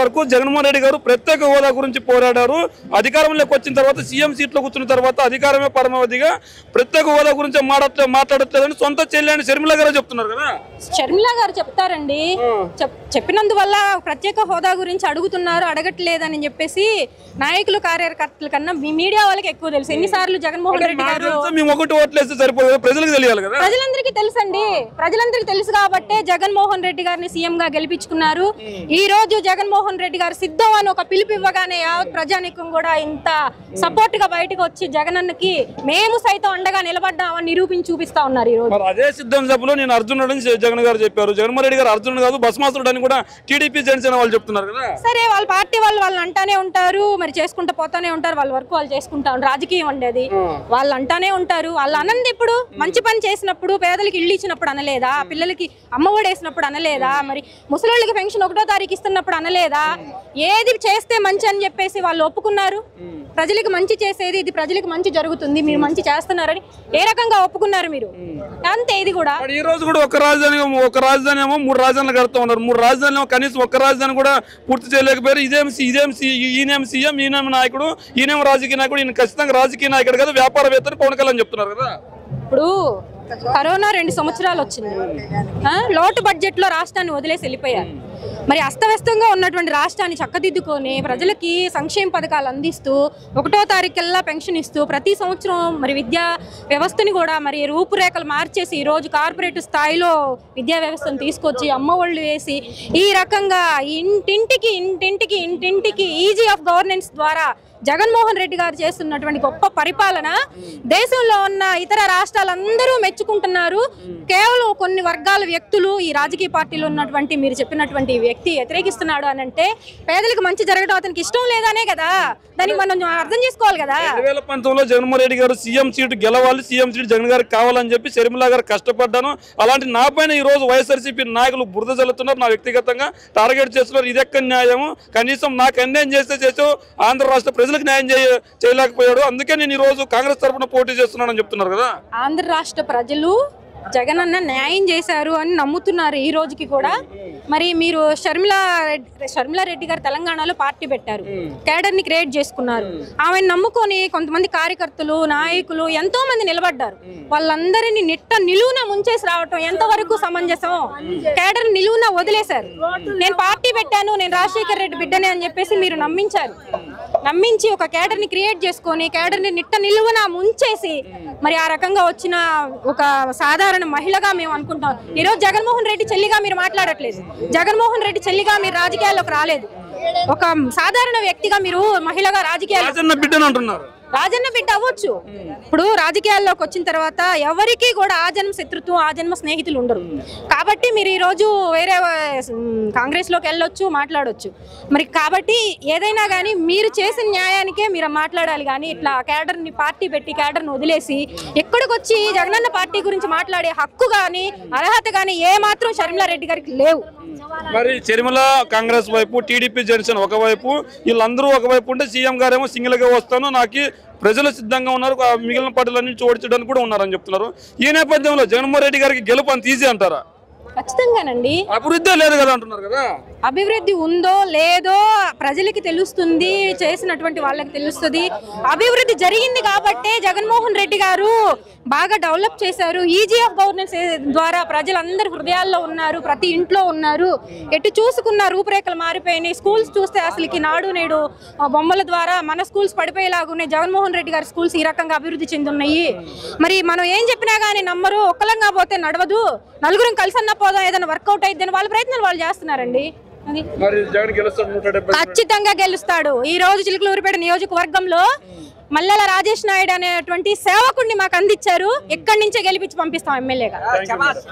వరకు జగన్మోహన్ రెడ్డి గారు ప్రత్యేక హోదా గురించి పోరాడారు. అధికారంలోకి వచ్చిన తర్వాత సీఎం సీట్లో కూర్చున్న తర్వాత అధికారమే పరమావధిగా ప్రత్యేక హోదా గురించి మాట్లాడట్లేదని సొంత చెల్లి అని షర్మిల గారు చెప్తున్నారు కదా. షర్మిల గారు చెప్తారండి, చెప్పినందువల్ల ప్రత్యేక హోదా గురించి అడుగుతున్నారు, అడగట్లేదని చెప్పేసి నాయకులు కార్యకర్తల కన్నా మీడియా వాళ్ళకి ఎక్కువ తెలుసు. ఎన్నిసార్లు జగన్మోహన్ రెడ్డి గారు ప్రజలకు తెలియాలి కదా. ప్రజలందరికీ తెలుసండి, ప్రజలందరికీ తెలుసు కాబట్టే జగన్మోహన్ రెడ్డి గారిని సీఎం గా గెలిపించుకున్నారు. ఈ రోజు జగన్మోహన్ రెడ్డి గారు సిద్ధం అని ఒక పిలుపు ఇవ్వగానే యావత్ ప్రజానీకం కూడా ఇంత సపోర్ట్ గా బయటకు వచ్చి జగనన్నకి మేము సైతం అండగా నిలబడ్డామని నిరూపించి చూపిస్తా ఉన్నారు. ఈ రోజు అదే సిద్ధం సభలో నేను అర్జునుడు అని జగన్ గారు చెప్పారు. జగన్మోహన్ రెడ్డి గారు అర్జునుడు కాదు భస్మాసురుడు అని కూడా టీడీపీ జనసేన వాళ్ళు చెప్తున్నారు కదా. సరే, వాళ్ళ పార్టీ వాళ్ళు అంటానే ఉంటారు, మరి చేసుకుంటూ పోతానే ఉంటారు, వాళ్ళ వరకు వాళ్ళు చేసుకుంటా ఉంటారు. రాజకీయం ఉండేది, వాళ్ళు అంటానే ఉంటారు. వాళ్ళు అనంది ఇప్పుడు మంచి పని చేసినప్పుడు, పేదలకి ఇల్లు ఇచ్చినప్పుడు అనలేదా, పిల్లలకి అమ్మఒడి వేసినప్పుడు అనలేదా, మరి ముసలోళ్ళకి పెన్షన్ 1వ తారీఖు ఇస్తున్నప్పుడు అనలేదా? ఏది చేస్తే మంచి అని చెప్పేసి వాళ్ళు ఒప్పుకున్నారు. ప్రజలకు మంచి చేసేది, ఇది ప్రజలకు మంచి జరుగుతుంది, మీరు మంచి చేస్తున్నారని ఏ రకంగా ఒప్పుకున్నారు మీరు? అంతే. ఇది కూడా ఈ రోజు కూడా ఒక రాజధాని ఏమో 3 రాజధానులు కడుతూ ఉన్నారు. 3 రాజధానులు కనీసం ఒక్క రాజధాని కూడా పూర్తి చేయలేకపోయారు. ఈయనేం సీఎం, ఈయనేం నాయకుడు, ఈయనేం రాజకీయ నాయకుడు, ఈయన ఖచ్చితంగా రాజకీయ నాయకుడు కదా, వ్యాపారవేత్త పవన్ కళ్యాణ్ చెప్తున్నారు కదా. ఇప్పుడు కరోనా 2 సంవత్సరాలు వచ్చింది, లోటు బడ్జెట్ లో రాష్ట్రాన్ని వదిలేసి వెళ్ళిపోయారు. మరి అస్తవ్యస్తంగా ఉన్నటువంటి రాష్ట్రాన్ని చక్కదిద్దుకొని ప్రజలకి సంక్షేమ పథకాలు అందిస్తూ 1వ తారీఖుల్లా పెన్షన్ ఇస్తూ ప్రతి సంవత్సరం మరి విద్యా వ్యవస్థని కూడా మరి రూపురేఖలు మార్చేసి ఈరోజు కార్పొరేట్ స్థాయిలో విద్యా వ్యవస్థను తీసుకొచ్చి అమ్మ ఒళ్ళు వేసి ఈ రకంగా ఇంటింటికి ఈజీ ఆఫ్ గవర్నెన్స్ ద్వారా జగన్మోహన్ రెడ్డి గారు చేస్తున్నటువంటి గొప్ప పరిపాలన దేశంలో ఉన్న ఇతర రాష్ట్రాలందరూ మెచ్చుకుంటున్నారు. కేవలం కొన్ని వర్గాల వ్యక్తులు, ఈ రాజకీయ పార్టీలో ఉన్నటువంటి మీరు చెప్పినటువంటి వ్యక్తి వ్యతిరేకిస్తున్నాడు అని అంటే పేదలకు మంచి జరగడం అతనికి ఇష్టం లేదనే కదా. దాన్ని మనం అర్థం చేసుకోవాలి కదా. 2019లో జగన్మోహన్ రెడ్డి గారు సీఎం సీటు గెలవాలి, సీఎం సీటు జగన్ గారికి కావాలని చెప్పి షర్మిల గారు కష్టపడ్డాను. అలాంటి నా పైన ఈ రోజు వైఎస్ఆర్సీపీ నాయకులు బురద చల్లుతున్నారు, నా వ్యక్తిగతంగా టార్గెట్ చేస్తున్నారు. ఇది ఎక్కడ న్యాయము? కనీసం నాకు అన్యాయం చేస్తూ ఆంధ్ర రాష్ట్ర ప్రజలకు న్యాయం చేయలేకపోయాడు. అందుకే నేను ఈ రోజు కాంగ్రెస్ తరఫున పోటీ చేస్తున్నానని చెప్తున్నారు కదా. ఆంధ్ర రాష్ట్ర ప్రజలు జగనన్న న్యాయం చేశారు అని నమ్ముతున్నారు ఈ రోజుకి కూడా. మరి మీరు షర్మిల రెడ్డి గారు తెలంగాణలో పార్టీ పెట్టారు, కేడర్ ని క్రియేట్ చేసుకున్నారు. ఆమెను నమ్ముకొని కొంతమంది కార్యకర్తలు, నాయకులు ఎంతో మంది నిలబడ్డారు. వాళ్ళందరినీ నిలువున ముంచేసి రావటం ఎంతవరకు సమంజసం? కేడర్ నిలువున వదిలేశారు. నేను పార్టీ పెట్టాను, నేను రాజశేఖర్ రెడ్డి బిడ్డనే అని చెప్పేసి మీరు నమ్మించారు. నమ్మించి ఒక కేడర్ ని క్రియేట్ చేసుకొని కేడర్ ని నిలువున ముంచేసి మరి ఆ రకంగా వచ్చిన ఒక సాధారణ మహిళగా మేము అనుకుంటాం. ఈరోజు జగన్మోహన్ రెడ్డి చెల్లిగా మీరు మాట్లాడట్లేదు, జగన్మోహన్ రెడ్డి చెల్లిగా మీరు రాజకీయాల్లోకి రాలేదు. ఒక సాధారణ వ్యక్తిగా మీరు మహిళగా రాజన్న బిడ్డ అవ్వచ్చు. ఇప్పుడు రాజకీయాల్లోకి వచ్చిన తర్వాత ఎవరికి కూడా ఆ జన్మ శత్రుత్వం, ఆ జన్మ స్నేహితులు ఉండరు. కాబట్టి మీరు ఈ రోజు వేరే కాంగ్రెస్ లోకి వెళ్ళొచ్చు, మాట్లాడొచ్చు. మరి కాబట్టి ఏదైనా కానీ మీరు చేసిన న్యాయానికే మీరు మాట్లాడాలి. కానీ ఇట్లా కేడర్ ని పార్టీ పెట్టి కేడర్ ని వదిలేసి ఎక్కడికొచ్చి జగనన్న పార్టీ గురించి మాట్లాడే హక్కు కానీ అర్హత కానీ ఏ మాత్రం షర్మిల రెడ్డి గారికి లేవు. మరి షర్మిల కాంగ్రెస్ వైపు, టీడీపీ జనసేన ఒకవైపు, వీళ్ళందరూ ఒకవైపు ఉంటే సీఎం గారేమో సింగిల్ గా వస్తాను, నాకు ప్రజలు సిద్ధంగా ఉన్నారు, మిగిలిన పార్టీలన్నీ ఓడించడానికి కూడా ఉన్నారని చెప్తున్నారు. ఈ నేపథ్యంలో జగన్మోహన్ రెడ్డి గారికి గెలుపు అంత ఈజీ అంటారా? ఖచ్చితంగానండి. అభివృద్ధి లేదు కదా అంటున్నారు కదా. అభివృద్ధి ఉందో లేదో ప్రజలకి తెలుస్తుంది, చేసినటువంటి వాళ్ళకి తెలుస్తుంది. అభివృద్ధి జరిగింది కాబట్టే జగన్మోహన్ రెడ్డి గారు బాగా డెవలప్ చేశారు. ఈజీ ఆఫ్ గవర్నెన్స్ ద్వారా ప్రజలందరి హృదయాల్లో ఉన్నారు, ప్రతి ఇంట్లో ఉన్నారు. ఎటు చూసుకున్న రూపురేఖలు మారిపోయినాయి. స్కూల్స్ చూస్తే అసలుకి నాడు నేడు బొమ్మల ద్వారా మన స్కూల్స్ పడిపోయేలాగున్నాయి. జగన్మోహన్ రెడ్డి గారి స్కూల్స్ ఈ రకంగా అభివృద్ధి చెందున్నాయి. మరి మనం ఏం చెప్పినా కానీ నమ్మరు. ఒక్కలంగా పోతే నడవదు, నలుగురం కలిసన్న పోదాం, ఏదైనా వర్కౌట్ అయిద్దని వాళ్ళ ప్రయత్నాలు వాళ్ళు చేస్తున్నారండి. ఖచ్చితంగా గెలుస్తాడు. ఈ రోజు చిలుకలూరిపేట నియోజకవర్గంలో మల్లెల రాజేష్ నాయుడు అనేటువంటి సేవకుడిని మాకు అందించారు. ఎక్కడి నుంచే గెలిపించి పంపిస్తాం ఎమ్మెల్యేగా.